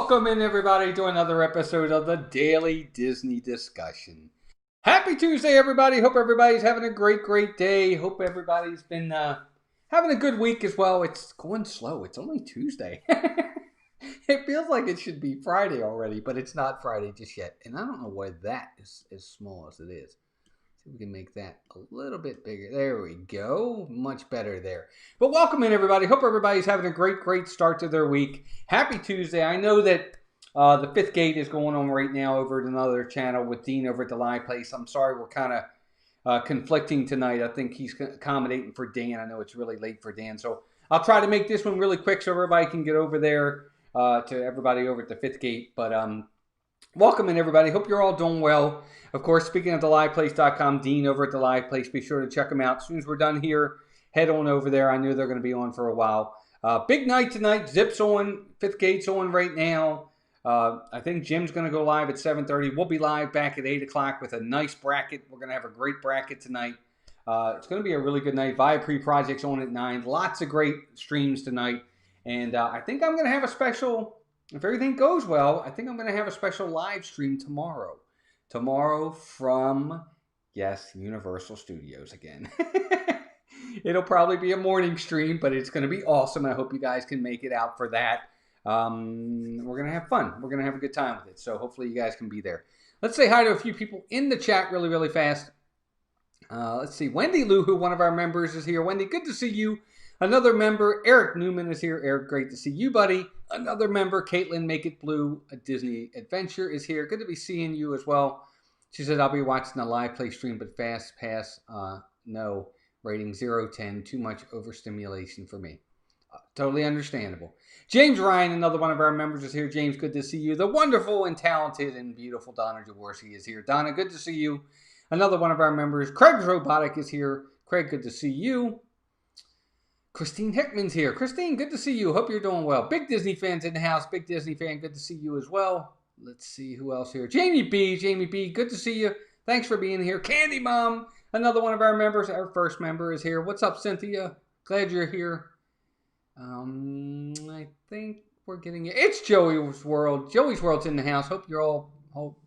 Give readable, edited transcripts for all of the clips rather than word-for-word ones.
Welcome in, everybody, to another episode of the Daily Disney Discussion. Happy Tuesday, everybody. Hope everybody's having a great day. Hope everybody's been having a good week as well. It's going slow. It's only Tuesday. It feels like it should be Friday already, but it's not Friday just yet. And I don't know why that is as small as it is. See if we can make that a little bit bigger. There we go. Much better there. But welcome in, everybody. Hope everybody's having a great start to their week. Happy Tuesday. I know that the fifth gate is going on right now over at another channel with Dean over at the live place. I'm sorry we're kind of conflicting tonight. I think he's accommodating for Dan. I know it's really late for Dan. So I'll try to make this one really quick so everybody can get over there to everybody over at the fifth gate. But welcome in, everybody. Hope you're all doing well. Of course, speaking of theliveplace.com, Dean over at the live place. Be sure to check them out. As soon as we're done here, head on over there. I knew they're going to be on for a while. Big night tonight. Zip's on. Fifth gate's on right now. I think Jim's going to go live at 7:30. We'll be live back at 8 o'clock with a nice bracket. We're going to have a great bracket tonight. It's going to be a really good night. Viapre Project's on at 9. Lots of great streams tonight. And I think I'm going to have a special, if everything goes well, I think I'm going to have a special live stream tomorrow. Tomorrow from, yes, Universal Studios again. It'll probably be a morning stream, but it's going to be awesome. I hope you guys can make it out for that. We're going to have fun. We're going to have a good time with it. So hopefully you guys can be there. Let's say hi to a few people in the chat really fast. Let's see. Wendy Luhu, one of our members, is here. Wendy, good to see you. Another member, Eric Newman, is here. Eric, great to see you, buddy. Another member, Caitlin Make It Blue, a Disney Adventure, is here. Good to be seeing you as well. She said, I'll be watching the live play stream, but fast pass, no. Rating 0-10, too much overstimulation for me. Totally understandable. James Ryan, another one of our members, is here. James, good to see you. The wonderful and talented and beautiful Donna Jaworski is here. Donna, good to see you. Another one of our members, Craig's Robotic, is here. Craig, good to see you. Christine Hickman's here. Christine, good to see you. Hope you're doing well. Big Disney fans in the house. Big Disney fan, good to see you as well. Let's see who else here. Jamie B, good to see you. Thanks for being here. Candy Mom, another one of our members. Our first member is here. What's up, Cynthia? Glad you're here. I think we're getting it. It's Joey's World. Joey's World's in the house. Hope you're all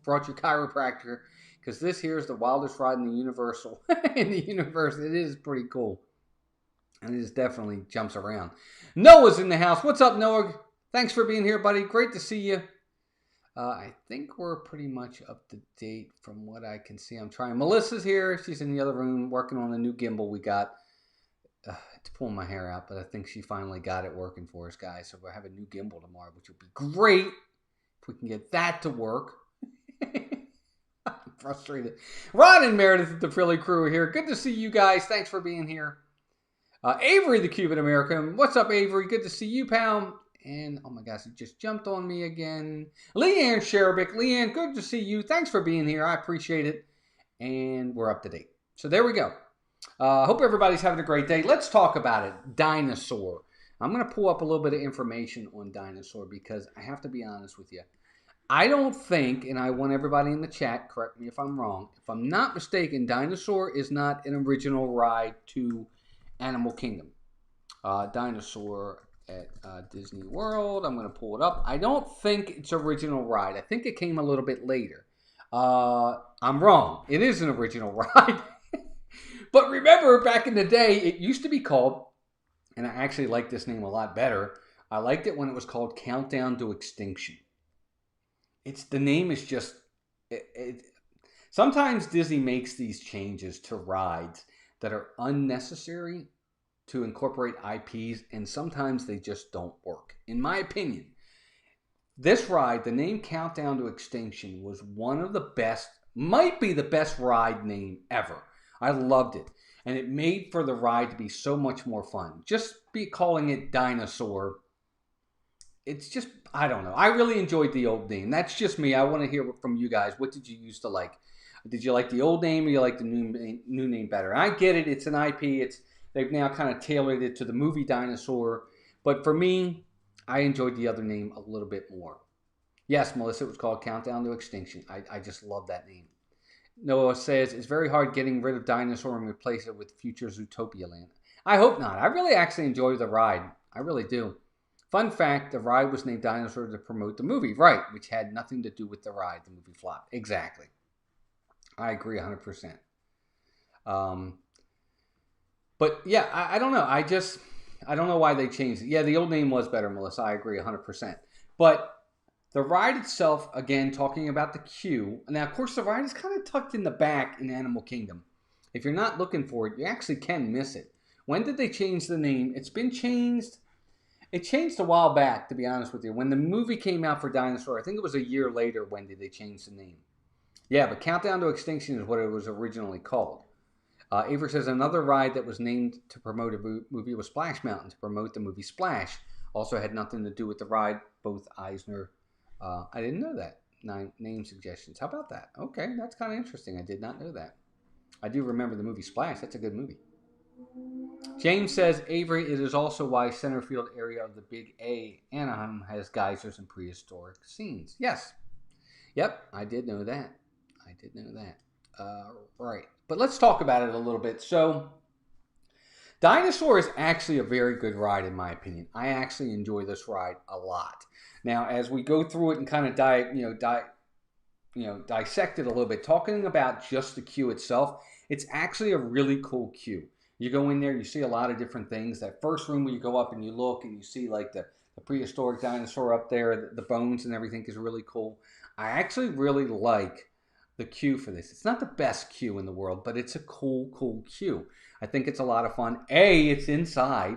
brought your chiropractor, because this here is the wildest ride in the Universal. In the universe, it is pretty cool. And it just definitely jumps around. Noah's in the house. What's up, Noah? Thanks for being here, buddy. Great to see you. I think we're pretty much up to date from what I can see. I'm trying. Melissa's here. She's in the other room working on a new gimbal we got. It's pulling my hair out, but I think she finally got it working for us, guys. So we'll have a new gimbal tomorrow, which will be great if we can get that to work. I'm frustrated. Ron and Meredith at the Philly crew are here. Good to see you guys. Thanks for being here. Avery, the Cuban American. What's up, Avery? Good to see you, pal. And, oh my gosh, it just jumped on me again. Leanne Sherbik. Leanne, good to see you. Thanks for being here. I appreciate it. And we're up to date. So there we go. Hope everybody's having a great day. Let's talk about it. Dinosaur. I'm going to pull up a little bit of information on Dinosaur because I have to be honest with you. I don't think, and I want everybody in the chat, correct me if I'm wrong, if I'm not mistaken, Dinosaur is not an original ride to Animal Kingdom. Dinosaur at Disney World. I'm going to pull it up. I don't think it's original ride. I think it came a little bit later. I'm wrong. It is an original ride. But remember, back in the day, it used to be called, and I actually like this name a lot better. I liked it when it was called Countdown to Extinction. The name is just, sometimes Disney makes these changes to rides that are unnecessary to incorporate IPs, and sometimes they just don't work. In my opinion, this ride, the name Countdown to Extinction, was one of the best, might be the best ride name ever. I loved it, and it made for the ride to be so much more fun. Just calling it Dinosaur, it's just, I don't know. I really enjoyed the old name. That's just me. I want to hear from you guys. What did you used to like? Did you like the old name, or you like the new name better? I get it. It's an IP. They've now kind of tailored it to the movie Dinosaur. But for me, I enjoyed the other name a little bit more. Yes, Melissa, it was called Countdown to Extinction. I just love that name. Noah says, it's very hard getting rid of Dinosaur and replace it with future Zootopia Land. I hope not. I really actually enjoy the ride. I really do. Fun fact, the ride was named Dinosaur to promote the movie. Right, which had nothing to do with the ride. The movie flopped. Exactly. I agree 100%. But yeah, I don't know. I don't know why they changed it. Yeah, the old name was better, Melissa. I agree 100%. But the ride itself, again, talking about the queue. Now, of course, the ride is kind of tucked in the back in Animal Kingdom. If you're not looking for it, you actually can miss it. When did they change the name? It's been changed. It changed a while back, to be honest with you. When the movie came out for Dinosaur, I think it was a year later when did they change the name. Yeah, but Countdown to Extinction is what it was originally called. Avery says another ride that was named to promote a movie was Splash Mountain to promote the movie Splash. Also had nothing to do with the ride. Both Eisner. I didn't know that. 9 name suggestions. How about that? Okay, that's kind of interesting. I did not know that. I do remember the movie Splash. That's a good movie. James says, Avery, it is also why Centerfield area of the Big A, Anaheim, has geysers and prehistoric scenes. Yes. Yep, I did know that. Right. But let's talk about it a little bit. So, Dinosaur is actually a very good ride, in my opinion. I actually enjoy this ride a lot. Now, as we go through it and kind of dissect it a little bit, talking about just the queue itself, it's actually a really cool queue. You go in there, you see a lot of different things. That first room where you go up and you look and you see like the prehistoric dinosaur up there, the bones and everything is really cool. I actually really like the queue for this. It's not the best queue in the world, but it's a cool queue. I think it's a lot of fun. A, it's inside,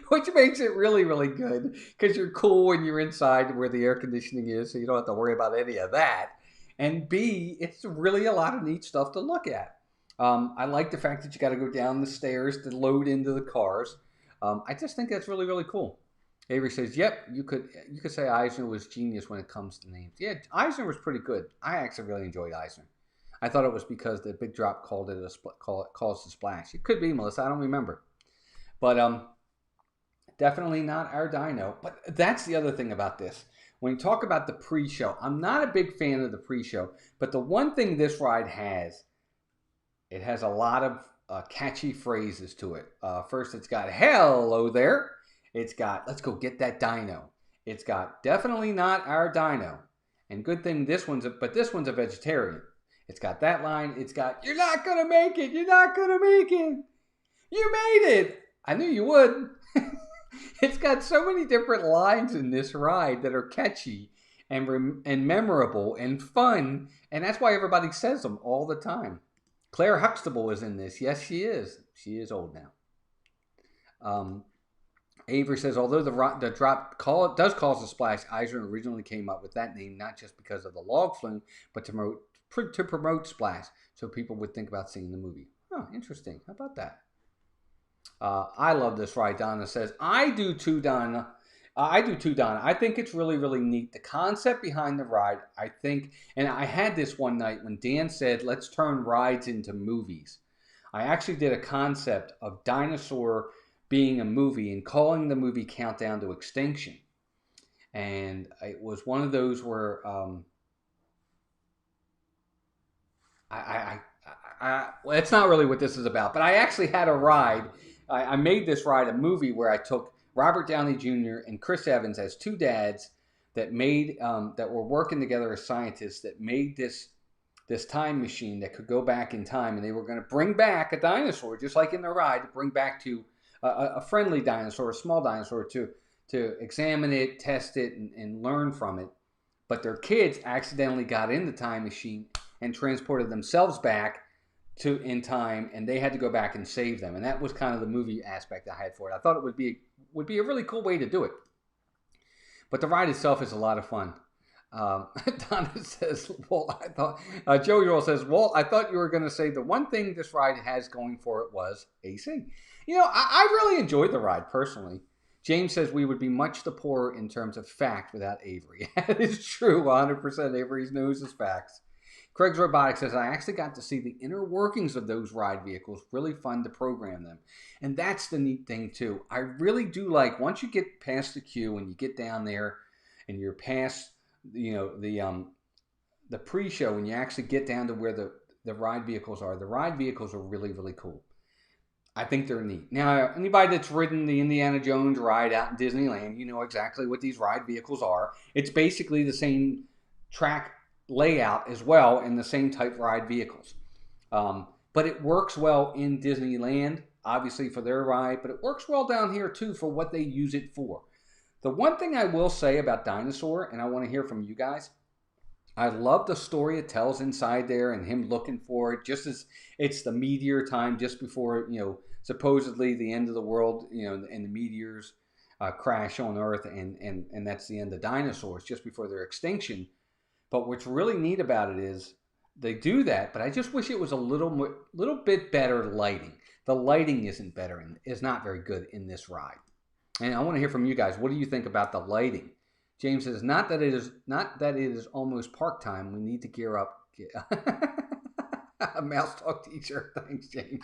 which makes it really good because you're cool when you're inside where the air conditioning is, so you don't have to worry about any of that. And B, it's really a lot of neat stuff to look at. I like the fact that you got to go down the stairs to load into the cars. I just think that's really cool. Avery says, "Yep, you could say Eisner was genius when it comes to names. Yeah, Eisner was pretty good. I actually really enjoyed Eisner. I thought it was because the Big Drop called it calls the Splash. It could be, Melissa. I don't remember, but definitely not our Dino. But that's the other thing about this. When you talk about the pre-show, I'm not a big fan of the pre-show, but the one thing this ride has, it has a lot of catchy phrases to it. First, it's got hello there. It's got let's go get that dino. It's got definitely not our dino. And good thing this one's a vegetarian. It's got that line. It's got you're not gonna make it. You're not gonna make it. You made it. I knew you would. It's got so many different lines in this ride that are catchy and memorable and fun, and that's why everybody says them all the time. Claire Huxtable is in this. Yes, she is. She is old now. Avery says, although the drop does cause a splash, Eisner originally came up with that name not just because of the log flume, but to promote Splash, so people would think about seeing the movie. Oh, interesting. How about that? I love this ride. Donna says, I do too, Donna. I think it's really neat. The concept behind the ride, I think, and I had this one night when Dan said, let's turn rides into movies. I actually did a concept of Dinosaur being a movie and calling the movie Countdown to Extinction. And it was one of those where well, it's not really what this is about, but I actually had a ride. I made this ride a movie where I took Robert Downey Jr. and Chris Evans as two dads that made that were working together as scientists that made this time machine that could go back in time, and they were going to bring back a dinosaur, just like in the ride, to bring back to a friendly dinosaur, a small dinosaur, to examine it, test it, and learn from it. But their kids accidentally got in the time machine and transported themselves back in time, and they had to go back and save them. And that was kind of the movie aspect I had for it. I thought it would be a really cool way to do it. But the ride itself is a lot of fun. Donna says, Walt, I thought, Joey Roll says, Walt, I thought you were going to say the one thing this ride has going for it was AC. You know, I really enjoyed the ride personally. James says we would be much the poorer in terms of fact without Avery. That is true, 100%. Avery's news is facts. Craig's Robotics says, I actually got to see the inner workings of those ride vehicles. Really fun to program them. And that's the neat thing, too. I really do like, once you get past the queue and you get down there and you're past, you know, the pre-show, and you actually get down to where the ride vehicles are. The ride vehicles are really cool. I think they're neat. Now, anybody that's ridden the Indiana Jones ride out in Disneyland, you know exactly what these ride vehicles are. It's basically the same track layout as well and the same type ride vehicles. But it works well in Disneyland, obviously for their ride, but it works well down here too for what they use it for. The one thing I will say about Dinosaur, and I want to hear from you guys, I love the story it tells inside there and him looking for it, just as it's the meteor time just before, supposedly the end of the world, and the meteors crash on Earth, and that's the end of dinosaurs, just before their extinction. But what's really neat about it is they do that, but I just wish it was a little bit better lighting. The lighting isn't better and is not very good in this ride. And I want to hear from you guys. What do you think about the lighting? James says, not that it is almost park time. We need to gear up. A Mouse Talk t-shirt. Thanks, James.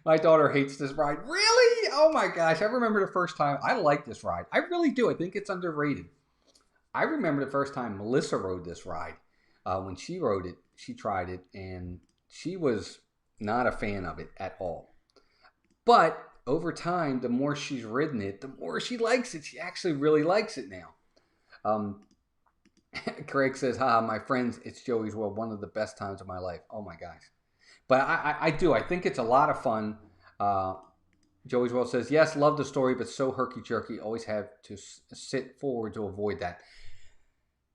My daughter hates this ride. Really? Oh my gosh. I remember the first time. I like this ride. I really do. I think it's underrated. I remember the first time Melissa rode this ride. When she rode it, she tried it, and she was not a fan of it at all. But over time, the more she's ridden it, the more she likes it. She actually really likes it now. Craig says, my friends, it's Joey's World, one of the best times of my life. Oh my gosh. But I do. I think it's a lot of fun. Joey's World says, yes, love the story, but so herky-jerky. Always have to sit forward to avoid that.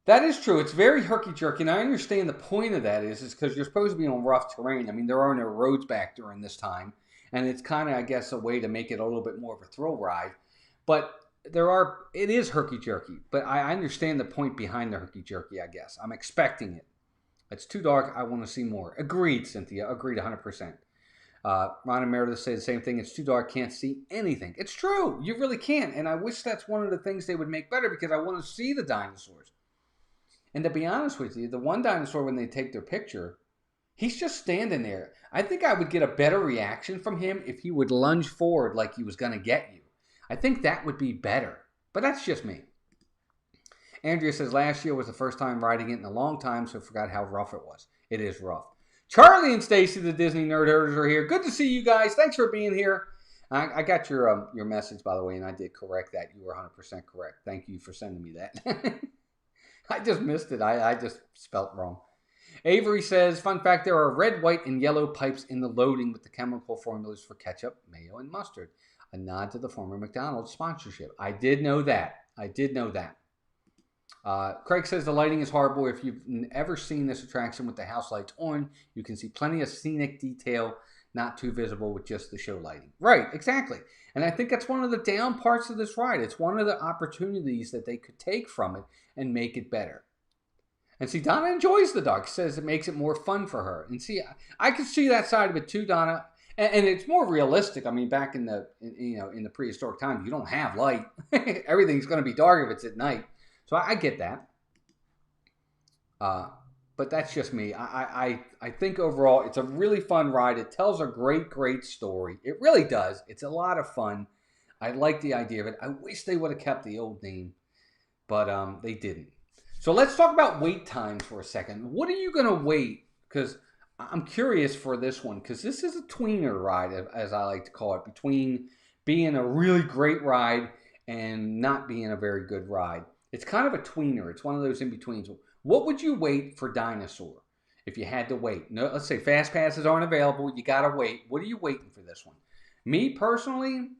That is true. It's very herky-jerky, and I understand the point of that is because you're supposed to be on rough terrain. I mean, there are no roads back during this time, and it's kind of, I guess, a way to make it a little bit more of a thrill ride. But it is herky-jerky, but I understand the point behind the herky-jerky, I guess. I'm expecting it. It's too dark. I want to see more. Agreed, Cynthia. Agreed 100%. Ron and Meredith say the same thing. It's too dark. Can't see anything. It's true. You really can't. And I wish that's one of the things they would make better because I want to see the dinosaurs. And to be honest with you, the one dinosaur, when they take their picture, he's just standing there. I think I would get a better reaction from him if he would lunge forward like he was going to get you. I think that would be better. But that's just me. Andrea says, last year was the first time riding it in a long time, so I forgot how rough it was. It is rough. Charlie and Stacy, the Disney Nerd Herders, are here. Good to see you guys. Thanks for being here. I got your message, by the way, and I did correct that. You were 100% correct. Thank you for sending me that. I just missed it. I just spelt wrong. Avery says, fun fact, there are red, white, and yellow pipes in the loading with the chemical formulas for ketchup, mayo, and mustard. A nod to the former McDonald's sponsorship. I did know that. Craig says the lighting is horrible. If you've ever seen this attraction with the house lights on, you can see plenty of scenic detail, not too visible with just the show lighting. Right, exactly. And I think that's one of the down parts of this ride. It's one of the opportunities that they could take from it and make it better. And see, Donna enjoys the dark. Says it makes it more fun for her. And see, I can see that side of it too, Donna. And it's more realistic. I mean, back in the prehistoric times, you don't have light. Everything's going to be dark if it's at night. So I get that. But that's just me. I think overall, it's a really fun ride. It tells a great story. It really does. It's a lot of fun. I like the idea of it. I wish they would have kept the old name, but they didn't. So let's talk about wait times for a second. What are you going to wait? Because I'm curious for this one, because this is a tweener ride, as I like to call it, between being a really great ride and not being a very good ride. It's kind of a tweener. It's one of those in-betweens. What would you wait for Dinosaur if you had to wait? No, let's say fast passes aren't available. You got to wait. What are you waiting for this one? Me, personally,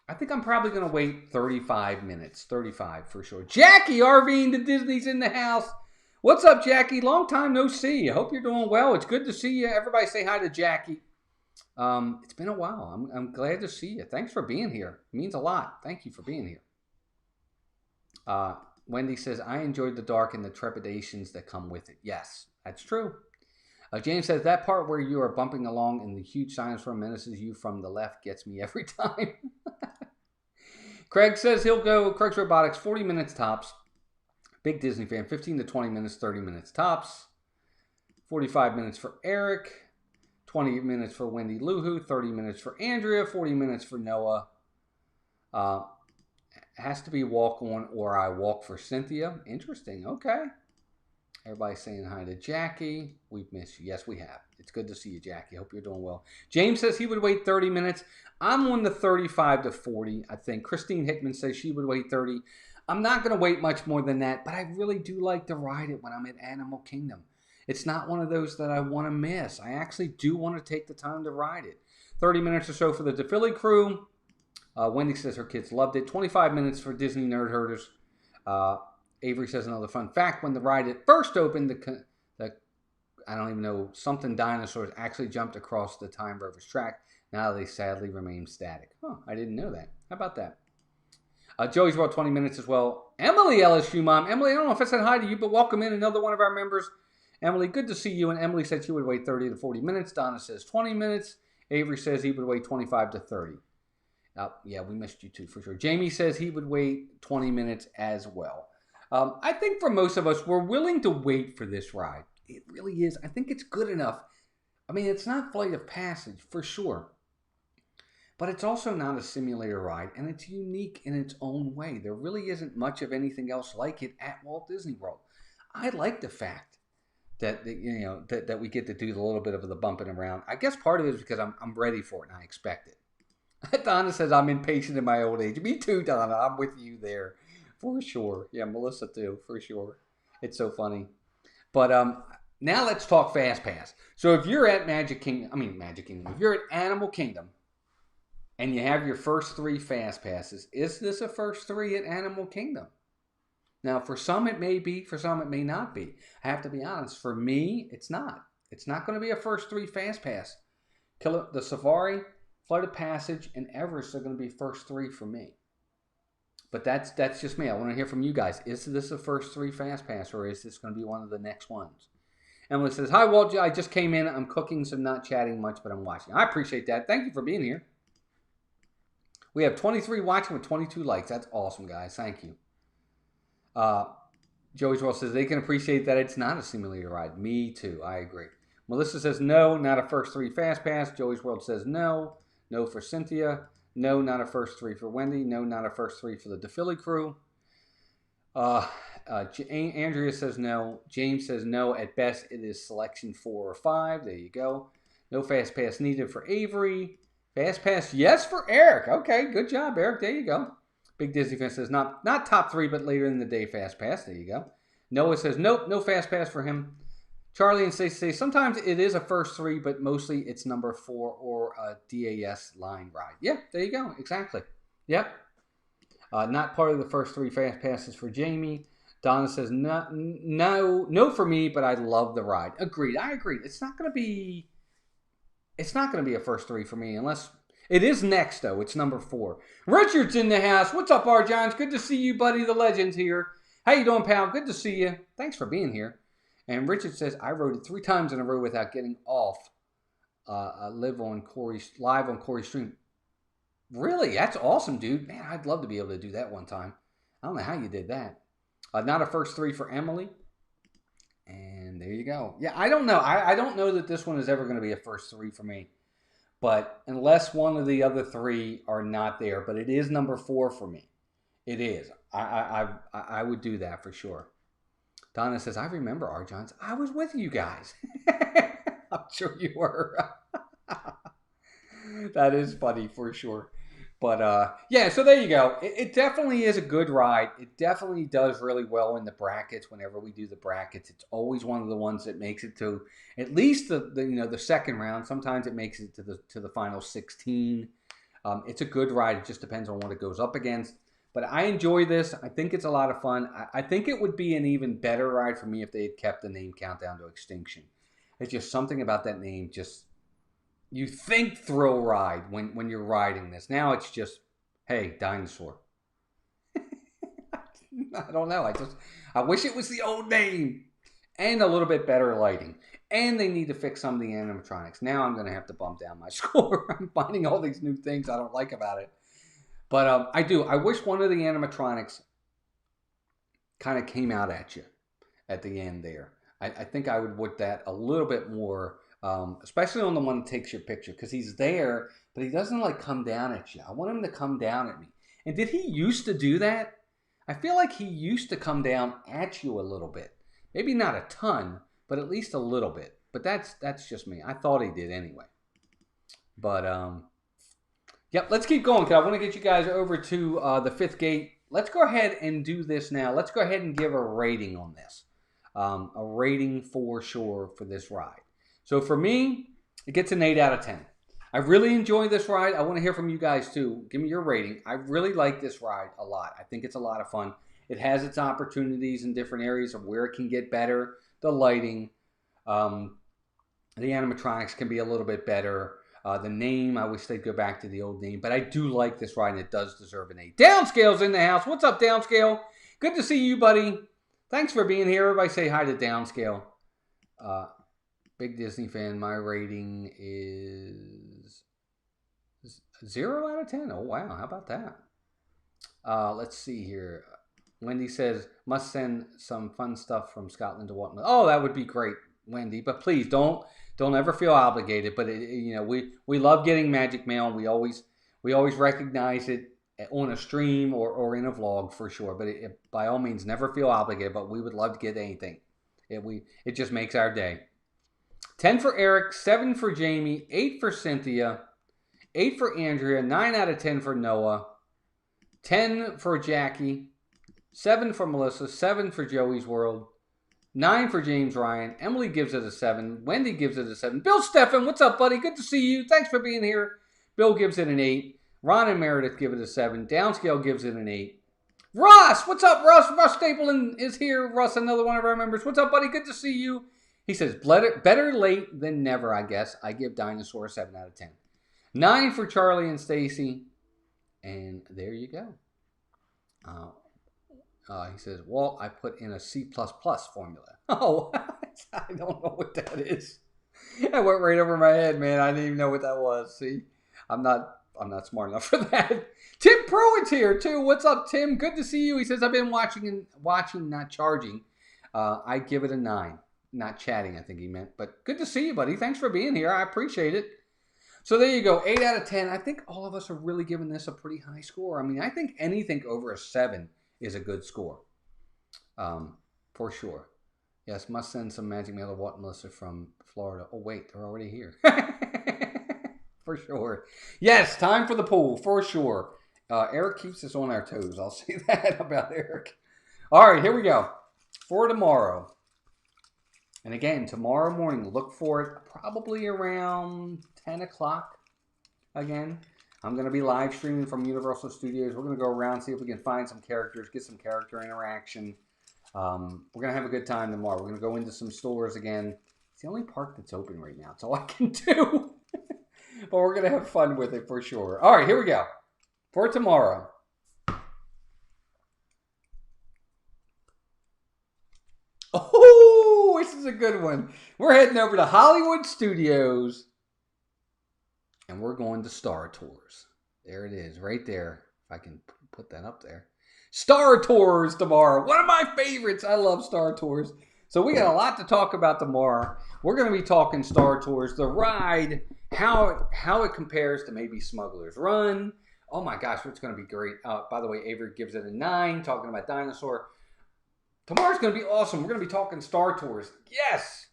I think I'm probably going to wait 35 minutes. 35 for sure. Jackie RVing to Disney's in the house. What's up, Jackie? Long time no see. I hope you're doing well. It's good to see you. Everybody say hi to Jackie. It's been a while. I'm glad to see you. Thanks for being here. It means a lot. Thank you for being here. Wendy says, I enjoyed the dark and the trepidations that come with it. Yes, that's true. James says, that part where you are bumping along and the huge dinosaur menaces you from the left gets me every time. Craig says he'll go Craig's Robotics 40 minutes tops. Big Disney fan. 15 to 20 minutes, 30 minutes tops. 45 minutes for Eric. 20 minutes for Wendy Luhu. 30 minutes for Andrea. 40 minutes for Noah. Has to be walk on or I walk for Cynthia. Interesting. Okay. Everybody's saying hi to Jackie. We've missed you. Yes, we have. It's good to see you, Jackie. Hope you're doing well. James says he would wait 30 minutes. I'm on the 35 to 40, I think. Christine Hickman says she would wait 30. I'm not going to wait much more than that, but I really do like to ride it when I'm at Animal Kingdom. It's not one of those that I want to miss. I actually do want to take the time to ride it. 30 minutes or so for the DePhilly crew. Wendy says her kids loved it. 25 minutes for Disney Nerd Herders. Avery says another fun fact. When the ride had first opened, the I don't even know, something dinosaurs actually jumped across the Time Rovers track. Now they sadly remain static. Huh, I didn't know that. How about that? Joey's World 20 minutes as well. Emily LSU mom. Emily, I don't know if I said hi to you, but welcome in another one of our members. Emily, good to see you. And Emily said she would wait 30 to 40 minutes. Donna says 20 minutes. Avery says he would wait 25 to 30. Yeah, we missed you too for sure. Jamie says he would wait 20 minutes as well. I think for most of us, we're willing to wait for this ride. It really is. I think it's good enough. I mean, it's not Flight of Passage for sure. But it's also not a simulator ride, and it's unique in its own way. There really isn't much of anything else like it at Walt Disney World. I like the fact that that we get to do a little bit of the bumping around. I guess part of it is because I'm ready for it and I expect it. Donna says I'm impatient in my old age. Me too, Donna. I'm with you there for sure. Yeah, Melissa too, for sure. It's so funny. But now let's talk Fast Pass. So if you're at Magic Kingdom, if you're at Animal Kingdom, and you have your first 3 Fast Passes, is this a first 3 at Animal Kingdom? Now, for some it may be, for some it may not be. I have to be honest, for me, it's not. It's not going to be a first 3 Fast Pass. The Safari, Flight of Passage, and Everest are going to be first 3 for me. But that's just me. I want to hear from you guys. Is this the first 3 Fast Pass, or is this going to be one of the next ones? Emily says, hi, Walt. I just came in. I'm cooking, so I'm not chatting much, but I'm watching. I appreciate that. Thank you for being here. We have 23 watching with 22 likes. That's awesome, guys. Thank you. Joey's World says they can appreciate that it's not a simulator ride. Me too. I agree. Melissa says no, not a first 3 Fast Pass. Joey's World says no. No for Cynthia. No, not a first 3 for Wendy. No, not a first 3 for the DePhilly crew. Andrea says no. James says no. At best, it is selection 4 or 5. There you go. No Fast Pass needed for Avery. Fast Pass, yes for Eric. Okay, good job, Eric. There you go. Big Disney fan says not top 3, but later in the day Fast Pass. There you go. Noah says nope, no Fast Pass for him. Charlie and Stacey say sometimes it is a first 3, but mostly it's number 4 or a DAS line ride. Yeah, there you go. Exactly. Yep. Not part of the first 3 Fast Passes for Jamie. Donna says no for me, but I love the ride. Agreed. I agree. It's not going to be a first 3 for me unless it is next, though. It's number 4. Richard's in the house. What's up, R. Johns? Good to see you, buddy. The legend's here. How you doing, pal? Good to see you. Thanks for being here. And Richard says, I rode it 3 times in a row without getting off live on Corey's stream. Really? That's awesome, dude. Man, I'd love to be able to do that one time. I don't know how you did that. Not a first 3 for Emily. And there you go. Yeah, I don't know. I don't know that this one is ever going to be a first 3 for me. But unless one of the other 3 are not there. But it is number 4 for me. It is. I would do that for sure. Donna says, I remember, R. Johns. I was with you guys. I'm sure you were. That is funny for sure. But yeah, so there you go. It definitely is a good ride. It definitely does really well in the brackets. Whenever we do the brackets, it's always one of the ones that makes it to at least the second round. Sometimes it makes it to the final 16. It's a good ride. It just depends on what it goes up against. But I enjoy this. I think it's a lot of fun. I think it would be an even better ride for me if they had kept the name Countdown to Extinction. It's just something about that name. Just you think thrill ride when you're riding this. Now it's just, hey, Dinosaur. I don't know. I wish it was the old name. And a little bit better lighting. And they need to fix some of the animatronics. Now I'm going to have to bump down my score. I'm finding all these new things I don't like about it. But I wish one of the animatronics kind of came out at you at the end there. I think I would want that a little bit more, especially on the one that takes your picture, because he's there, but he doesn't like come down at you. I want him to come down at me. And did he used to do that? I feel like he used to come down at you a little bit. Maybe not a ton, but at least a little bit. But that's just me. I thought he did anyway. But yep, let's keep going because I want to get you guys over to the fifth gate. Let's go ahead and do this now. Let's go ahead and give a rating on this. A rating for sure for this ride. So for me, it gets an 8 out of 10. I really enjoy this ride. I want to hear from you guys too. Give me your rating. I really like this ride a lot. I think it's a lot of fun. It has its opportunities in different areas of where it can get better. The lighting, the animatronics can be a little bit better. The name, I wish they'd go back to the old name. But I do like this ride, and it does deserve an 8. Downscale's in the house. What's up, Downscale? Good to see you, buddy. Thanks for being here. Everybody say hi to Downscale. Big Disney fan. My rating is 0 out of 10. Oh, wow. How about that? Let's see here. Wendy says, must send some fun stuff from Scotland to Walton. Oh, that would be great, Wendy. But please don't ever feel obligated. But we love getting magic mail. We always recognize it on a stream or in a vlog for sure. But by all means, never feel obligated. But we would love to get anything. It just makes our day. 10 for Eric, 7 for Jamie, 8 for Cynthia, 8 for Andrea, 9 out of 10 for Noah, 10 for Jackie, 7 for Melissa, 7 for Joey's World, 9 for James Ryan. Emily gives it a 7. Wendy gives it a 7. Bill Steffen, what's up, buddy? Good to see you. Thanks for being here. Bill gives it an 8. Ron and Meredith give it a 7. Downscale gives it an 8. Russ, what's up, Russ? Russ Stapleton is here. Russ, another one of our members. What's up, buddy? Good to see you. He says, better late than never, I guess. I give Dinosaur a 7 out of 10. 9 for Charlie and Stacy. And there you go. He says, Walt, I put in a C++ formula. Oh, I don't know what that is. That went right over my head, man. I didn't even know what that was. See, I'm not smart enough for that. Tim Pruitt's here, too. What's up, Tim? Good to see you. He says, I've been watching, not charging. I give it a 9. Not chatting, I think he meant. But good to see you, buddy. Thanks for being here. I appreciate it. So there you go. 8 out of 10. I think all of us are really giving this a pretty high score. I mean, I think anything over a 7 is a good score. For sure. Yes, must send some magic mail to Walt and Melissa from Florida. Oh, wait. They're already here. For sure. Yes, time for the pool. For sure. Eric keeps us on our toes. I'll say that about Eric. All right, here we go. For tomorrow. And again, tomorrow morning, look for it probably around 10 o'clock again. I'm going to be live streaming from Universal Studios. We're going to go around, see if we can find some characters, get some character interaction. We're going to have a good time tomorrow. We're going to go into some stores again. It's the only park that's open right now. It's all I can do. But we're going to have fun with it for sure. All right, here we go. For tomorrow. Oh, this is a good one. We're heading over to Hollywood Studios. And we're going to Star Tours. There it is, right there. If I can put that up there. Star Tours tomorrow. One of my favorites. I love Star Tours. So we got a lot to talk about tomorrow. We're going to be talking Star Tours, the ride, how it compares to maybe Smuggler's Run. Oh my gosh, it's going to be great. By the way, Avery gives it a 9, talking about Dinosaur. Tomorrow's going to be awesome. We're going to be talking Star Tours. Yes!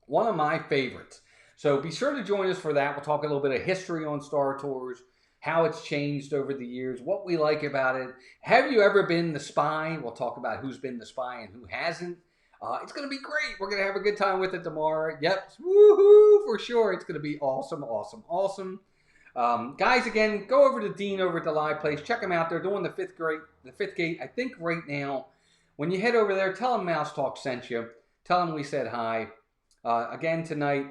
One of my favorites. So be sure to join us for that. We'll talk a little bit of history on Star Tours, how it's changed over the years, what we like about it. Have you ever been the spy? We'll talk about who's been the spy and who hasn't. It's going to be great. We're going to have a good time with it tomorrow. Yep. Woohoo! For sure. It's going to be awesome, awesome, awesome. Guys, again, go over to Dean over at the live place. Check them out. They're doing the fifth gate, I think, right now. When you head over there, tell them Mouse Talk sent you. Tell them we said hi. Again, tonight,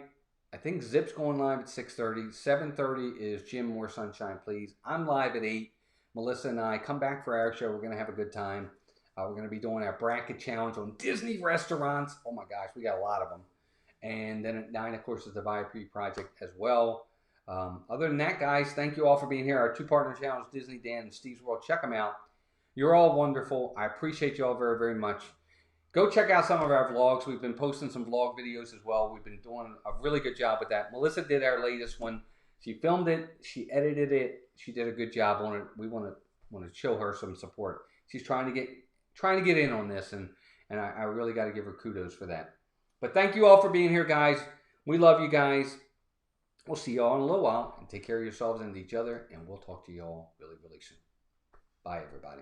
I think Zip's going live at 6:30. 7:30 is Jim More Sunshine, Please. I'm live at 8. Melissa and I come back for our show. We're going to have a good time. We're going to be doing our bracket challenge on Disney restaurants. Oh my gosh, we got a lot of them. And then at 9, of course, is the VIP Project as well. Other than that, guys, thank you all for being here. Our two partner channels, Disney Dan and Steve's World. Check them out. You're all wonderful. I appreciate you all very, very much. Go check out some of our vlogs. We've been posting some vlog videos as well. We've been doing a really good job with that. Melissa did our latest one. She filmed it. She edited it. She did a good job on it. We want to show her some support. She's trying to get in on this, and And I really got to give her kudos for that. But thank you all for being here, guys. We love you guys. We'll see you all in a little while. And take care of yourselves and each other. And we'll talk to you all really, really soon. Bye, everybody.